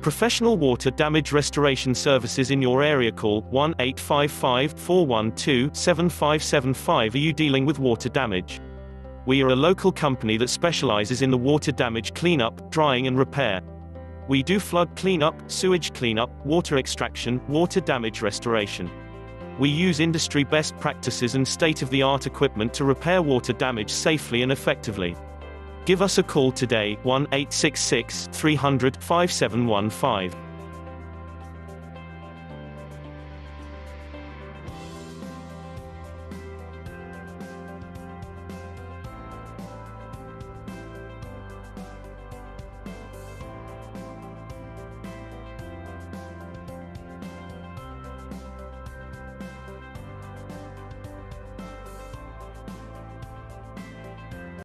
Professional water damage restoration services in your area. Call 1-855-412-7575. Are you dealing with water damage? We are a local company that specializes in the water damage cleanup, drying and repair. We do flood cleanup, sewage cleanup, water extraction, water damage restoration. We use industry best practices and state-of-the-art equipment to repair water damage safely and effectively. Give us a call today, 1-866-300-5715.